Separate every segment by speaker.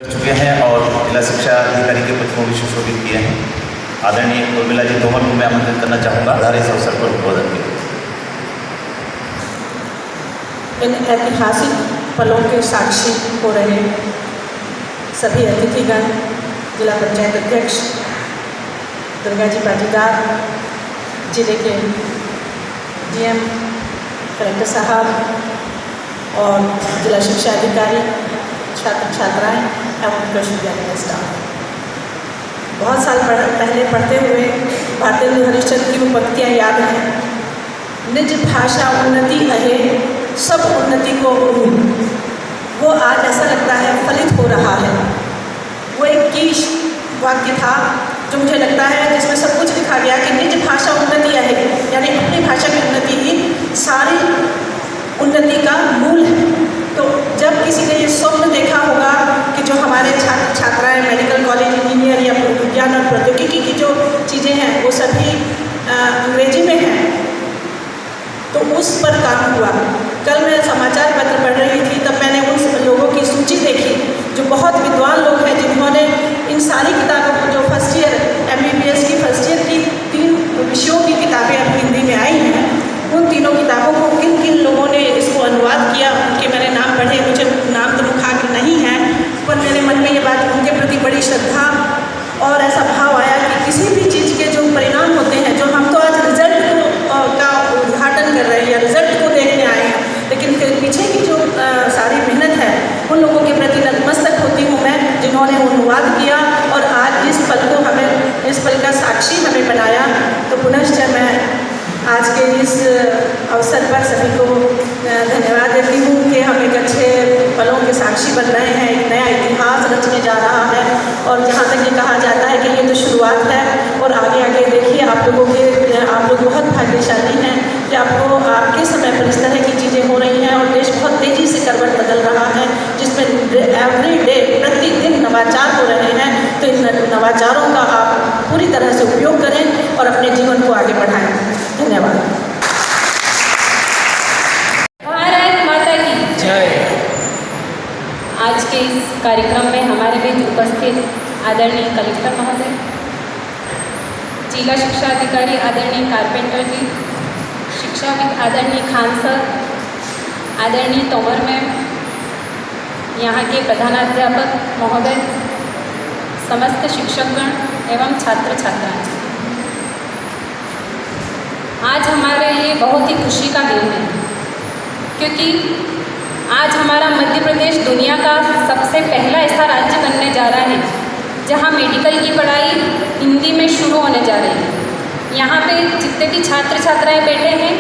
Speaker 1: चुके हैं और जिला शिक्षा अधिकारी के पद को भी सुशोभित किए हैं। आदरणीय उर्मिला जी तोमर को मैं आमंत्रित करना चाहूँगा इस अवसर पर उद्बोधन के लिए।
Speaker 2: इन ऐतिहासिक पलों के साक्षी हो रहे सभी अतिथिगण, जिला पंचायत अध्यक्ष दुर्गा जी पाटीदार, जिले के डीएम, कलेक्टर साहब और जिला शिक्षा अधिकारी, छात्र छात्राएं एवं कृषि विद्यालय स्टाफ। बहुत साल पहले पढ़ते हुए भारतेंदु हरिश्चंद्र की वो पंक्तियाँ याद हैं, निज भाषा उन्नति अहे सब उन्नति को भूल। वो आज ऐसा लगता है फलित हो रहा है। वो एक कीश वाक्य था जो मुझे लगता है जिसमें सब कुछ लिखा गया कि निज भाषा उन्नति अहे, यानी अपनी भाषा की उन्नति ही सारी उन्नति का मूल है। तो जब किसी ने ये स्वप्न देखा होगा कि जो हमारे छात्र छात्राएं मेडिकल कॉलेज, इंजीनियर या विज्ञान और प्रौद्योगिकी की जो चीज़ें हैं वो सभी अंग्रेजी में हैं, तो उस पर काम हुआ। कल मैं समाचार पत्र पढ़ रही थी, तब मैंने उन लोगों की सूची देखी जो बहुत विद्वान लोग हैं, जिन्होंने इन सारी किताबों को, जो फर्स्ट ईयर MBBS की फर्स्ट ईयर की 3 विषयों की किताबें अब हिंदी में आई हैं, उन तीनों किताबों को किन किन लोगों ने इसको अनुवाद किया, उनके मैंने नाम पढ़े। मुझे नाम तो मुखाग्र नहीं है, पर मेरे मन में ये बात, उनके प्रति बड़ी श्रद्धा और ऐसा भाव आया कि किसी भी चीज़ के जो परिणाम होते हैं, जो हम तो आज रिजल्ट का उद्घाटन कर रहे हैं या रिजल्ट को देखने आए हैं, लेकिन फिर पीछे की जो सारी मेहनत है उन लोगों के प्रति नतमस्तक होती हूँ मैं, जिन्होंने अनुवाद किया और आज इस पल को हमें, इस पल का साक्षी हमें बनाया। तो पुनश्च मैं आज के इस अवसर पर सभी को धन्यवाद देती हूँ कि हम एक अच्छे पलों के साक्षी बन रहे हैं, एक नया इतिहास रचने जा रहा है। और जहाँ तक ये कहा जाता है कि ये तो शुरुआत है और आगे आगे देखिए, आप लोग बहुत भाग्यशाली हैं कि आपको आपके समय पर इस तरह की चीज़ें हो रही हैं और देश बहुत तेज़ी से करवट बदल रहा है, जिसमें एवरी डे, प्रतिदिन नवाचार हो रहे हैं। तो इन नवाचारों का आप पूरी तरह से उपयोग करें और अपने जीवन को आगे बढ़ाएं। धन्यवाद।
Speaker 3: भारत माता की जय। आज के इस कार्यक्रम में हमारे बीच उपस्थित आदरणीय कलेक्टर महोदय, जिला शिक्षा अधिकारी आदरणीय कारपेंटर जी, शिक्षाविद आदरणीय खान सर, आदरणीय तोमर मैम, यहाँ के प्रधानाध्यापक महोदय, समस्त शिक्षकगण एवं छात्र छात्राएं, आज हमारे लिए बहुत ही खुशी का दिन है, क्योंकि आज हमारा मध्य प्रदेश दुनिया का सबसे पहला ऐसा राज्य बनने जा रहा है जहां मेडिकल की पढ़ाई हिंदी में शुरू होने जा रही है। यहाँ पे जितने भी छात्र छात्राएं बैठे हैं,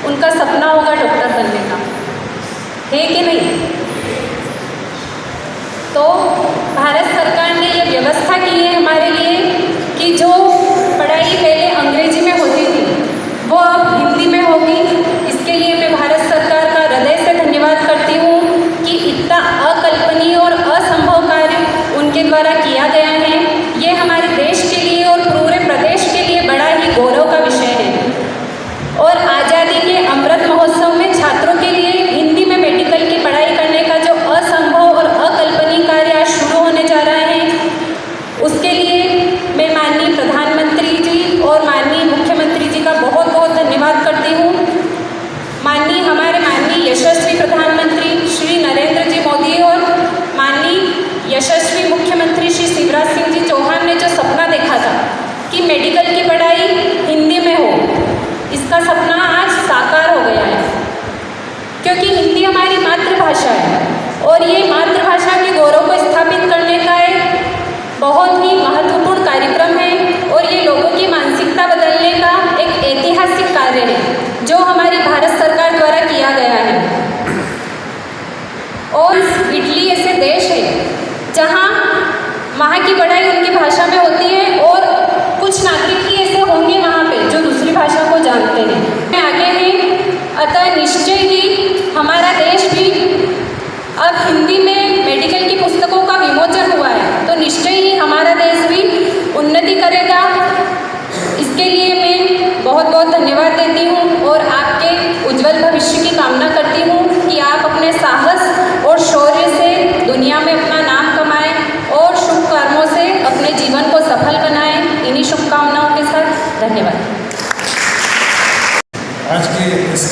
Speaker 3: उनका सपना होगा डॉक्टर बनने का, है कि नहीं? तो भारत सरकार ने ये व्यवस्था की है हमारे लिए कि जो पढ़ाई पहले अंग्रेजी में होती थी वो अब हिंदी में होगी। इसके लिए मैं भारत सरकार का हृदय से धन्यवाद करती हूँ कि इतना अकल्पनीय और असंभव कार्य उनके द्वारा किया गया है। ये हमारे देश के लिए और पूरे प्रदेश के लिए बड़ा ही गौरव का विषय है। और आज़ादी के अमृत महोत्सव में छात्रों के लिए हिंदी में मेडिकल की पढ़ाई करने का जो असंभव और अकल्पनीय कार्य आज शुरू होने जा रहा है, उसके लिए मैं माननीय प्रधानमंत्री जी और माननीय मुख्यमंत्री जी का बहुत बहुत धन्यवाद करती हूँ। हमारे माननीय यशस्वी प्रधानमंत्री श्री नरेंद्र जी मोदी और माननीय यशस्वी मुख्यमंत्री श्री शिवराज सिंह जी चौहान ने जो सपना देखा था कि मेडिकल की पढ़ाई हिंदी में हो, इसका सपना आज साकार हो गया है। क्योंकि हिंदी हमारी मातृभाषा है और ये मातृभाषा के गौरव को स्थापित करने का एक बहुत ही महत्वपूर्ण कार्यक्रम है और ये लोगों की मानसिकता बदलने का एक ऐतिहासिक कार्य है जो हमारी भारत सरकार द्वारा किया गया है। और इटली ऐसे देश है जहाँ वहाँ की पढ़ाई उनकी भाषा में होती है और कुछ नागरिक ही ऐसे होंगे वहाँ पे जो दूसरी भाषा को जानते हैं, आगे हैं। अतः निश्चय ही हमारा देश भी अब हिंदी में मेडिकल की पुस्तकों का विमोचन हुआ है, तो निश्चय ही हमारा देश भी उन्नति करेगा। इसके लिए मैं बहुत बहुत धन्यवाद देती हूँ और आपके उज्जवल भविष्य की कामना करती हूँ कि आप अपने साहस और शौर्य से दुनिया में अपना नाम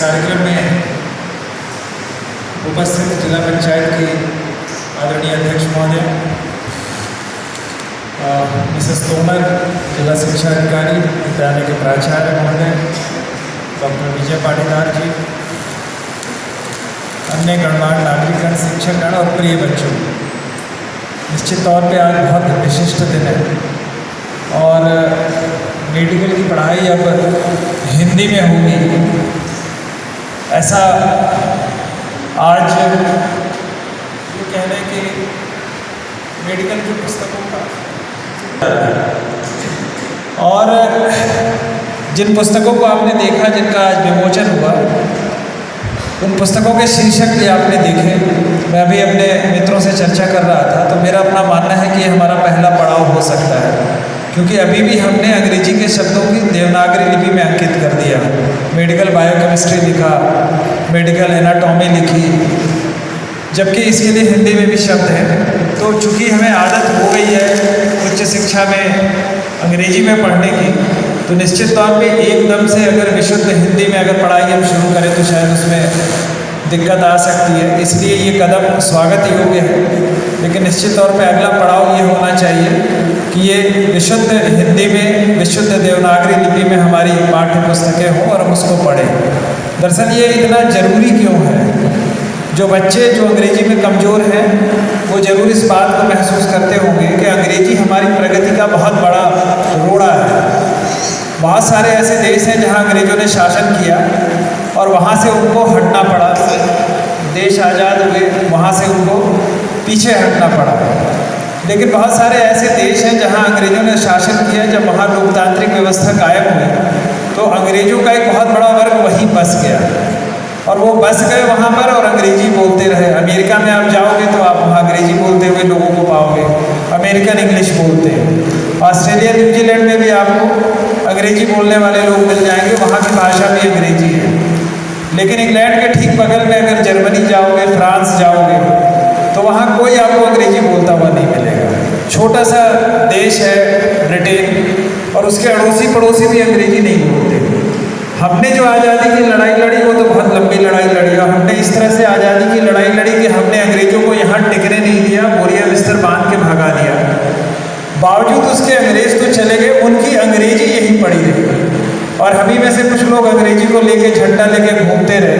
Speaker 4: कार्यक्रम में उपस्थित जिला पंचायत की आदरणीय अध्यक्ष महोदय, मिसेस तोमर, जिला शिक्षा अधिकारी, विद्यालय के प्राचार्य महोदय, डॉक्टर विजय पाटीदार जी, अन्य गणमान्य नागरिकगण, शिक्षकगण और प्रिय बच्चों, निश्चित तौर पे आज बहुत विशिष्ट दिन है और मेडिकल की पढ़ाई अब हिंदी में होगी। ऐसा आज ये कह रहे हैं कि मेडिकल की पुस्तकों का और जिन पुस्तकों को आपने देखा, जिनका आज विमोचन हुआ, उन पुस्तकों के शीर्षक भी आपने देखे। मैं अभी अपने मित्रों से चर्चा कर रहा था तो मेरा अपना मानना है कि ये हमारा पहला पड़ाव हो सकता है, क्योंकि अभी भी हमने अंग्रेजी के शब्दों की देवनागरी लिपि में अंकित कर दिया। मेडिकल बायोकेमिस्ट्री लिखा, मेडिकल एनाटॉमी लिखी, जबकि इसके लिए हिंदी में भी शब्द हैं। तो चूँकि हमें आदत हो गई है उच्च शिक्षा में अंग्रेजी में पढ़ने की, तो निश्चित तौर पे एकदम से अगर विशुद्ध हिंदी में अगर पढ़ाई हम शुरू करें तो शायद उसमें दिक्कत आ सकती है। इसलिए ये कदम स्वागत योग्य है, लेकिन निश्चित तौर पे अगला पड़ाव ये होना चाहिए कि ये विशुद्ध हिंदी में, विशुद्ध देवनागरी लिपि में हमारी पाठ्य पुस्तकें हों और हम उसको पढ़ें। दरअसल ये इतना ज़रूरी क्यों है? जो बच्चे जो अंग्रेजी में कमज़ोर हैं वो ज़रूर इस बात को महसूस करते होंगे कि अंग्रेजी हमारी प्रगति का बहुत बड़ा रोड़ा है। बहुत सारे ऐसे देश हैं जहाँ अंग्रेज़ों ने शासन किया और वहाँ से उनको हटना पड़ा। देश आज़ाद हुए, वहाँ से उनको पीछे हटना पड़ा। लेकिन बहुत सारे ऐसे देश हैं जहाँ अंग्रेज़ों ने शासन किया, जब वहाँ लोकतांत्रिक व्यवस्था कायम हुई तो अंग्रेज़ों का एक बहुत बड़ा वर्ग वहीं बस गया और वो बस गए वहाँ पर और अंग्रेजी बोलते रहे। अमेरिका में आप जाओगे तो आप वहाँ अंग्रेजी बोलते हुए लोगों को पाओगे, अमेरिकन इंग्लिश बोलते हैं। ऑस्ट्रेलिया, न्यूजीलैंड में भी आपको अंग्रेजी बोलने वाले लोग मिल जाएंगे, वहाँ की भाषा भी अंग्रेजी है। लेकिन इंग्लैंड के ठीक बगल में अगर जर्मनी जाओगे, फ्रांस जाओगे, तो वहाँ कोई आपको अंग्रेजी बोलता हुआ नहीं मिलेगा। छोटा सा देश है ब्रिटेन, और उसके अड़ोसी पड़ोसी भी अंग्रेजी नहीं बोलते। हमने जो आज़ादी की लड़ाई लड़ी वो तो बहुत लंबी लड़ाई लड़ी, और हमने इस तरह से आज़ादी की लड़ाई लड़ी कि हमने अंग्रेज़ों को यहाँ टिकने नहीं दिया, बोरिया बिस्तर बांध के भगा दिया। बावजूद उसके अंग्रेज़ तो चले गए, उनकी अंग्रेजी यहीं पड़ी रही और हम ही में से कुछ लोग अंग्रेजी को लेके झंडा लेके घूमते रहे।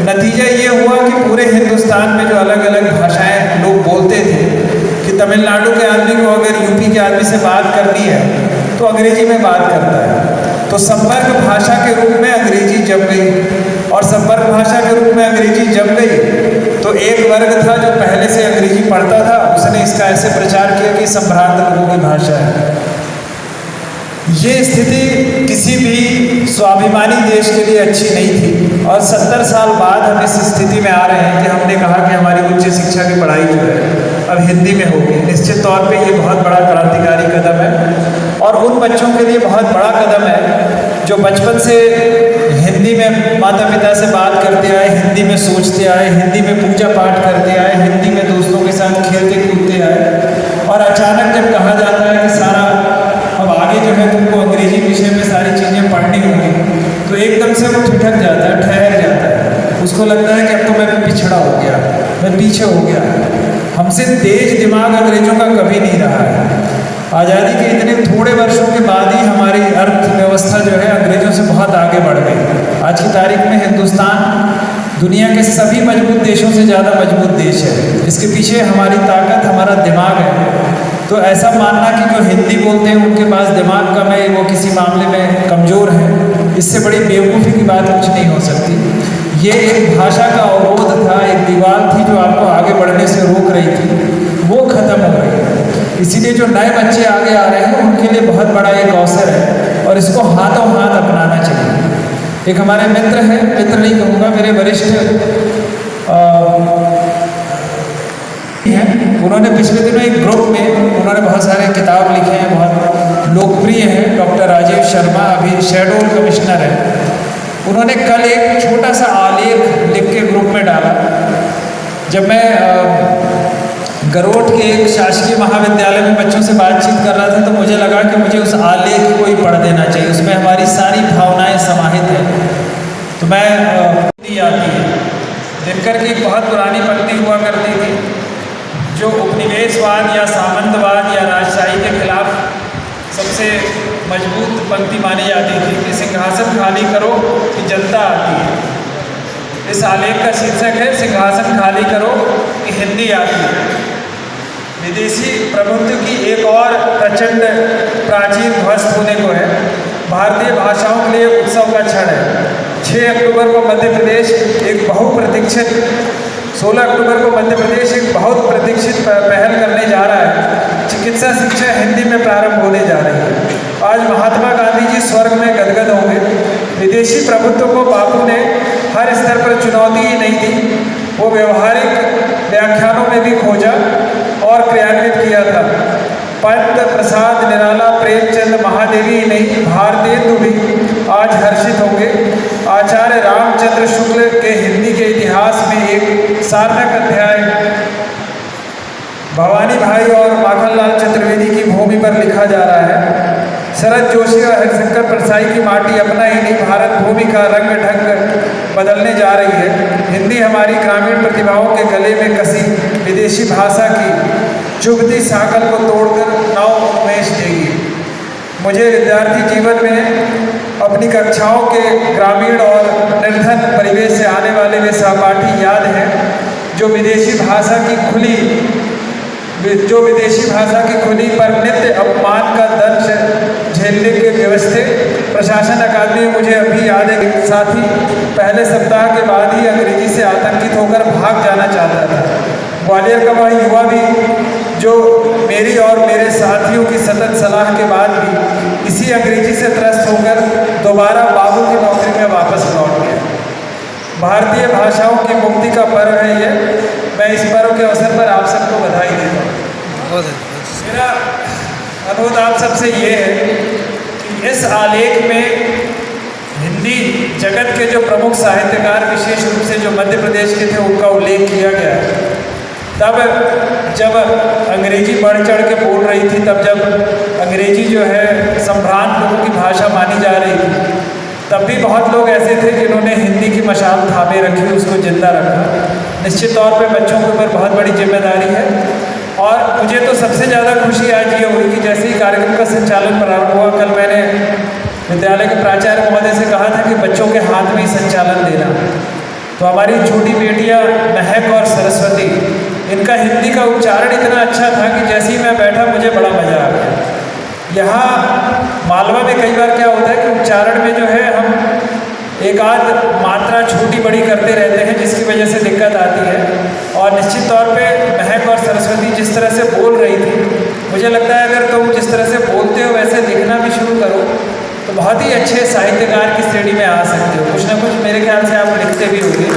Speaker 4: नतीजा ये हुआ कि पूरे हिंदुस्तान में जो अलग अलग भाषाएं लोग बोलते थे कि तमिलनाडु के आदमी को अगर यूपी के आदमी से बात करनी है तो अंग्रेजी में बात करता है। तो संपर्क भाषा के रूप में अंग्रेजी जम गई, और संपर्क भाषा के रूप में अंग्रेजी जम गई तो एक वर्ग था जो पहले से अंग्रेजी पढ़ता था, उसने इसका ऐसे प्रचार किया कि संभ्रांत लोगों की भाषा है। ये स्थिति किसी भी स्वाभिमानी देश के लिए अच्छी नहीं थी, और 70 साल बाद हम इस स्थिति में आ रहे हैं कि हमने कहा कि हमारी उच्च शिक्षा की पढ़ाई जो है अब हिंदी में होगी। निश्चित तौर पे ये बहुत बड़ा क्रांतिकारी कदम है, और उन बच्चों के लिए बहुत बड़ा कदम है जो बचपन से हिंदी में माता पिता से बात करते आए, हिंदी में सोचते आए, हिंदी में पूजा पाठ करते आए, हिंदी में दोस्तों के साथ खेलते कूदते आए, और अचानक जब कहा जाता है कि सारा अब आगे जो है तुमको अंग्रेजी विषय में सारी चीज़ें पढ़नी होंगी, तो एकदम से वो ठिठक जाता है, ठहर जाता है। उसको लगता है कि अब तो मैं पिछड़ा हो गया, मैं पीछे हो गया। हमसे तेज दिमाग अंग्रेजों का कभी नहीं रहा है। आज़ादी के इतने थोड़े वर्षों के बाद ही हमारी अर्थव्यवस्था जो है अंग्रेजों से बहुत आगे बढ़ गई। आज की तारीख में हिंदुस्तान दुनिया के सभी मजबूत देशों से ज़्यादा मजबूत देश है। इसके पीछे हमारी ताकत, हमारा दिमाग है। तो ऐसा मानना कि जो हिंदी बोलते हैं उनके पास दिमाग कम है, वो किसी मामले में कमज़ोर है, इससे बड़ी बेवकूफ़ी की बात कुछ नहीं हो सकती। ये एक भाषा का अवरोध था, एक दीवार थी जो आपको आगे बढ़ने से रोक रही थी, वो ख़त्म हो गई। इसीलिए जो नए बच्चे आगे आ रहे हैं उनके लिए बहुत बड़ा एक अवसर है और इसको हाथों हाथ अपनाना चाहिए। एक हमारे मित्र हैं, मित्र नहीं कहूँगा, मेरे वरिष्ठ हैं, उन्होंने पिछले दिनों एक ग्रुप में उन्होंने बहुत सारे किताब लिखे हैं, बहुत लोकप्रिय हैं। डॉक्टर राजीव शर्मा अभी शेडोल कमिश्नर हैं। उन्होंने कल एक छोटा सा आलेख लिख के ग्रुप में डाला। जब मैं गरोठ के एक शासकीय महाविद्यालय में बच्चों से बातचीत कर रहा था तो मुझे लगा कि मुझे उस आलेख को ही पढ़ देना चाहिए, उसमें हमारी सारी भावनाएं समाहित हैं। तो मैं उपनिवेशवाद या सामंतवाद या राजशाही के खिलाफ सबसे मजबूत पंक्ति मानी जाती थी कि सिंहासन खाली करो कि जनता आती है। इस आलेख का शीर्षक है सिंहासन खाली करो कि हिंदी आती है। विदेशी प्रभुत्व की एक और प्रचंड प्राचीन ध्वस्त होने को है। भारतीय भाषाओं के लिए उत्सव का क्षण है। 6 अक्टूबर को मध्य प्रदेश एक बहुप्रतीक्षित 16 अक्टूबर को मध्य प्रदेश एक बहुत प्रतीक्षित पहल करने जा रहा है। चिकित्सा शिक्षा हिंदी में प्रारंभ होने जा रही है। आज महात्मा गांधी जी स्वर्ग में गदगद होंगे। विदेशी प्रभुत्व को बापू ने हर स्तर पर चुनौती ही नहीं दी, वो व्यवहारिक व्याख्यानों में भी खोजा और क्रियान्वित किया था। पंत प्रसाद निराला प्रेमचंद महादेवी ही नहीं, भारतेंदु भी आज हर्षित होंगे। आचार्य रामचंद्र शुक्ल के हिंदी के इतिहास में एक सार्थक अध्याय भवानी भाई और माखनलाल चतुर्वेदी की भूमि पर लिखा जा रहा है। शरद जोशी और हरिशंकर परसाई की माटी अपना ही नहीं, भारत भूमि का रंग ढंग बदलने जा रही है। हिंदी हमारी ग्रामीण प्रतिभाओं के गले में कसी विदेशी भाषा की चुभती सांकल को तोड़कर नव उन्मेष देगी। मुझे विद्यार्थी जीवन में अपनी कक्षाओं के ग्रामीण और निर्धन परिवेश से आने वाले वे सहपाठी याद हैं जो विदेशी भाषा की खुली पर नित्य अपमान का दंश झेलने के व्यवस्थित प्रशासन अकादमी में मुझे अभी याद है कि साथी पहले सप्ताह के बाद ही अंग्रेजी से आतंकित होकर भाग जाना चाहता था। ग्वालियर का वह युवा भी जो मेरी और मेरे साथियों की सतत सलाह के बाद भी इसी अंग्रेजी से त्रस्त होकर दोबारा बाबू की नौकरी में वापस लौट गया। भारतीय भाषाओं की मुक्ति का पर्व है ये। मैं इस पर्व के अवसर पर आप सबको बधाई देता हूँ। मेरा अनुरोध आप सबसे ये है कि इस आलेख में हिंदी जगत के जो प्रमुख साहित्यकार विशेष रूप से जो मध्य प्रदेश के थे उनका उल्लेख किया गया है। तब जब अंग्रेजी बढ़ चढ़ के बोल रही थी, तब जब अंग्रेजी जो है संभ्रांत लोगों की भाषा मानी जा रही थी, तब भी बहुत लोग ऐसे थे जिन्होंने हिंदी की मशाल थामे रखी, उसको जिंदा रखा। निश्चित तौर पे बच्चों के ऊपर बहुत बड़ी जिम्मेदारी है। और मुझे तो सबसे ज़्यादा खुशी आज ये हुई कि जैसे ही कार्यक्रम का संचालन प्रारंभ हुआ, कल मैंने विद्यालय के प्राचार्य महोदय से कहा था कि बच्चों के हाथ में ही संचालन देना। तो हमारी छोटी बेटियाँ महक और सरस्वती, इनका हिंदी का उच्चारण इतना अच्छा था कि जैसे ही मैं बैठा मुझे बड़ा मज़ा आ गया। यहाँ मालवा में कई बार क्या होता है कि उच्चारण में जो है हम एक आध मात्रा छोटी बड़ी करते रहते हैं, जिसकी वजह से दिक्कत आती है। और निश्चित तौर पे महक और सरस्वती जिस तरह से बोल रही थी, मुझे लगता है अगर तुम जिस तरह से बोलते हो वैसे लिखना भी शुरू करो तो बहुत ही अच्छे साहित्यकार की श्रेणी में आ सकते हो। कुछ ना कुछ मेरे ख्याल से आप लिखते भी होंगे,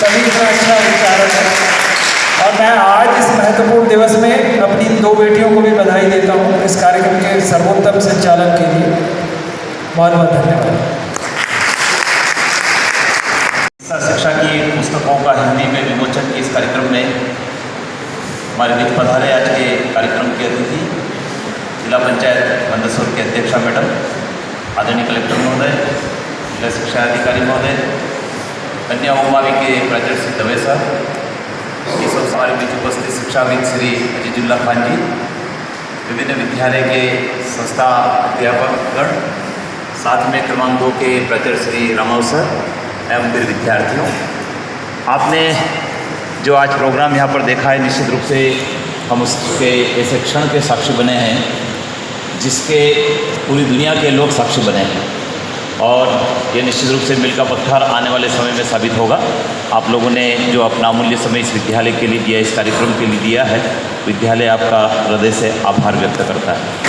Speaker 4: तभी इतना अच्छा उच्चारण है। और मैं आज इस महत्वपूर्ण दिवस में अपनी 2 बेटियों को भी बधाई देता हूँ इस कार्यक्रम के सर्वोत्तम संचालन के लिए। बहुत बहुत धन्यवाद।
Speaker 1: शिक्षा की पुस्तकों का हिंदी में विमोचन के इस कार्यक्रम में हमारे बीच पधारे आज के कार्यक्रम के अतिथि जिला पंचायत मंदसौर के अध्यक्षा मैडम, आदरणीय कलेक्टर महोदय, जिला शिक्षा अधिकारी महोदय, कन्या उमावी के प्राचार्य श्री दवे साहब, ये सब हमारे बीच उपस्थित शिक्षाविद श्री अजीजुल्ला खान जी, विभिन्न विद्यालय के संस्था अध्यापकगण, साथ में क्रमांक 2 के प्राचार्य श्री रामाव सर एवं फिर विद्यार्थियों, आपने जो आज प्रोग्राम यहाँ पर देखा है, निश्चित रूप से हम उसके ऐसे क्षण के साक्षी बने हैं जिसके पूरी दुनिया के लोग साक्षी बने हैं। और ये निश्चित रूप से मील का पत्थर आने वाले समय में साबित होगा। आप लोगों ने जो अपना अमूल्य समय इस विद्यालय के लिए दिया, इस कार्यक्रम के लिए दिया है, विद्यालय आपका हृदय से आभार व्यक्त करता है।